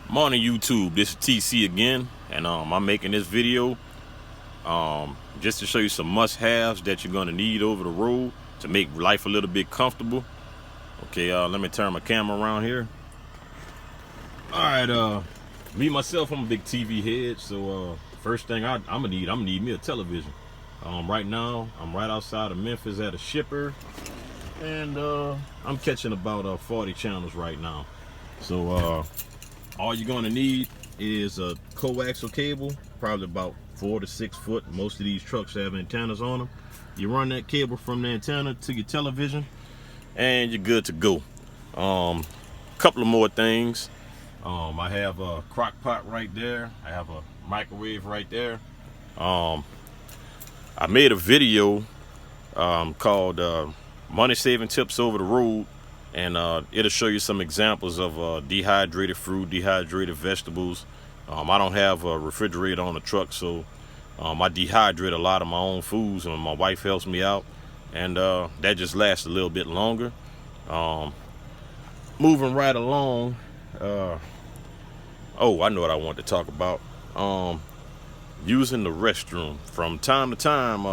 Morning YouTube, this is TC again, and I'm making this video just to show you some must-haves that you're going to need over the road to make life a little bit comfortable. Okay, let me turn my camera around here. Alright, me myself, I'm a big TV head, so first thing I'm gonna need me a television. Right now I'm right outside of Memphis at a shipper, and I'm catching about 40 channels right now. So all you're gonna need is a coaxial cable, probably about 4 to 6 foot. Most of these trucks have antennas on them. You run that cable from the antenna to your television and you're good to go. Couple of more things. I have a crock pot right there. I have a microwave right there. I made a video called money saving tips over the road, and it'll show you some examples of dehydrated fruit, dehydrated vegetables. I don't have a refrigerator on the truck, so I dehydrate a lot of my own foods, and my wife helps me out, and that just lasts a little bit longer. Moving right along, oh, I know what I want to talk about. Using the restroom. From time to time,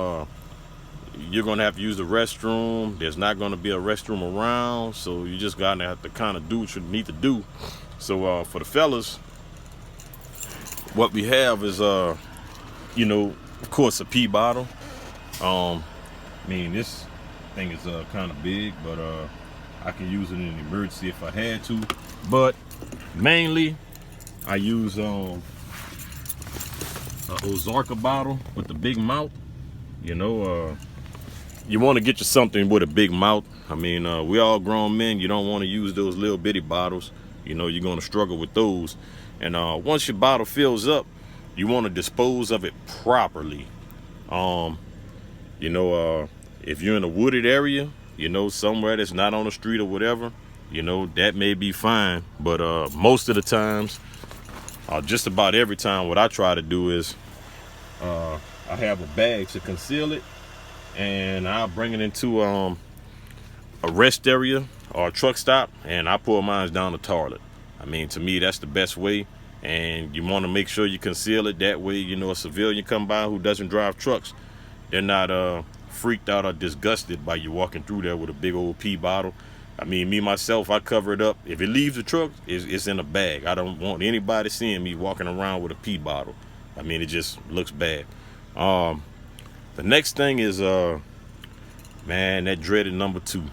you're gonna have to use the restroom. There's not gonna be a restroom around, so you just gotta have to kind of do what you need to do. So for the fellas, what we have is of course, a pee bottle. I mean, this thing is kind of big, but I can use it in an emergency if I had to. But mainly I use a Ozarka bottle with the big mouth. You want to get you something with a big mouth. I mean, we all grown men. You don't want to use those little bitty bottles. You're going to struggle with those. And once your bottle fills up, you want to dispose of it properly. If you're in a wooded area, somewhere that's not on the street or whatever, that may be fine. But most of the times, just about every time, what I try to do is I have a bag to conceal it, and I'll bring it into a rest area or a truck stop, and I pour mine down the toilet. I mean, to me, that's the best way. And you want to make sure you conceal it. That way, a civilian come by who doesn't drive trucks, they're not freaked out or disgusted by you walking through there with a big old pee bottle. I mean, me myself, I cover it up. If it leaves the truck, it's in a bag. I don't want anybody seeing me walking around with a pee bottle. I mean, it just looks bad. The next thing is, man, that dreaded number 2.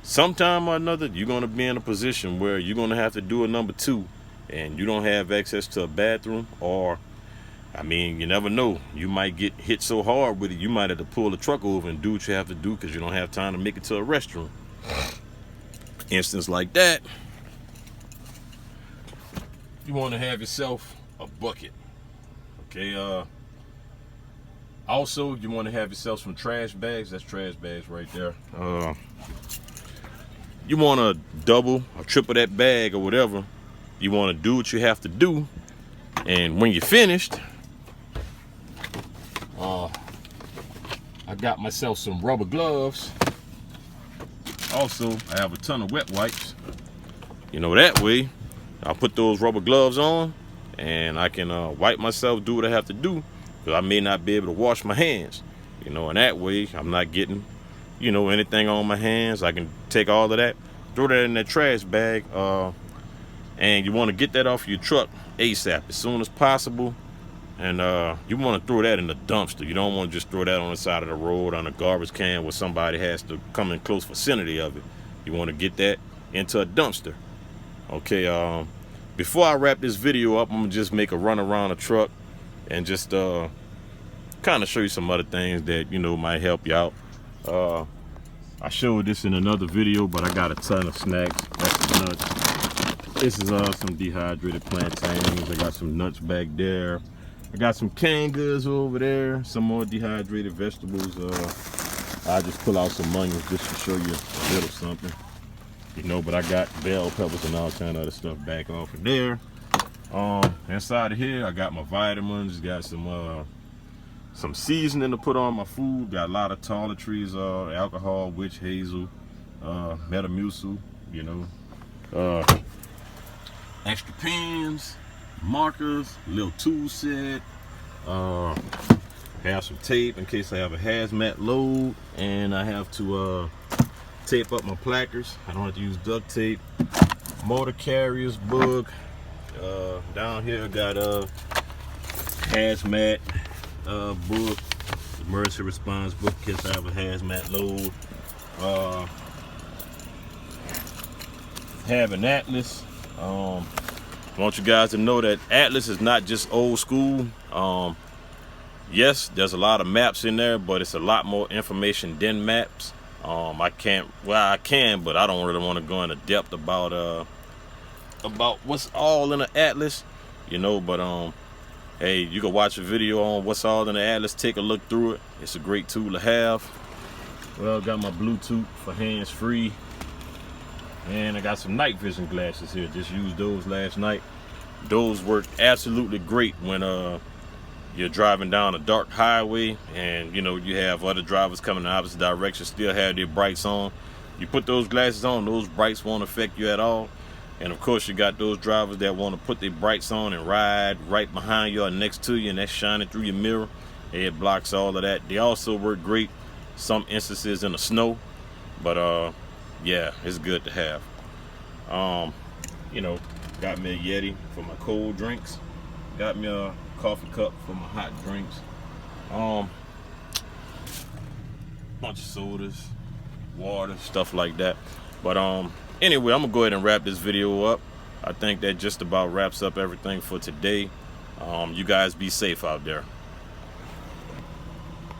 Sometime or another, you're going to be in a position where you're going to have to do a number 2, and you don't have access to a bathroom, or, I mean, you never know. You might get hit so hard with it, you might have to pull the truck over and do what you have to do because you don't have time to make it to a restroom. Instance like that, you want to have yourself a bucket. Okay, also, you want to have yourself some trash bags. That's trash bags right there. You want to double or triple that bag or whatever. You want to do what you have to do, and when you're finished, I got myself some rubber gloves. Also, I have a ton of wet wipes. That way, I'll put those rubber gloves on, and I can wipe myself, do what I have to do, because I may not be able to wash my hands. And that way, I'm not getting, anything on my hands. I can take all of that, throw that in that trash bag, and you want to get that off your truck ASAP, as soon as possible. And you want to throw that in the dumpster. You don't want to just throw that on the side of the road on a garbage can where somebody has to come in close vicinity of it. You want to get that into a dumpster. Okay, before I wrap this video up, I'm going to just make a run around the truck and just kind of show you some other things that, might help you out. I showed this in another video, but I got a ton of snacks. That's the nuts. This is some dehydrated plantains. I got some nuts back there. I got some canned goods over there, some more dehydrated vegetables. I just pull out some onions just to show you a little something. But I got bell peppers and all kind of other stuff back off of there. Inside of here, I got my vitamins, got some seasoning to put on my food. Got a lot of toiletries, alcohol, witch hazel, Metamucil, extra pens, markers, little tool set. Have some tape in case I have a hazmat load, and I have to tape up my placards. I don't have to use duct tape. Motor carriers book. Down here I got a hazmat book, emergency response book in case I have a hazmat load. Have an atlas. I want you guys to know that atlas is not just old school. Yes, there's a lot of maps in there, but it's a lot more information than maps. I can, but I don't really want to go into depth about what's all in the atlas, you know. But hey, you can watch a video on what's all in the atlas. Take a look through it. It's a great tool to have. Well, got my Bluetooth for hands-free, and I got some night vision glasses here. Just used those last night. Those work absolutely great when you're driving down a dark highway and you know you have other drivers coming in the opposite direction, still have their brights on. You put those glasses on, those brights won't affect you at all. And of course you got those drivers that want to put their brights on and ride right behind you or next to you, and that's shining through your mirror. It blocks all of that. They also work great some instances in the snow, but yeah, it's good to have. You know, got me a Yeti for my cold drinks, got me a coffee cup for my hot drinks, bunch of sodas, water, stuff like that. But anyway, I'm gonna go ahead and wrap this video up. I think that just about wraps up everything for today. You guys be safe out there.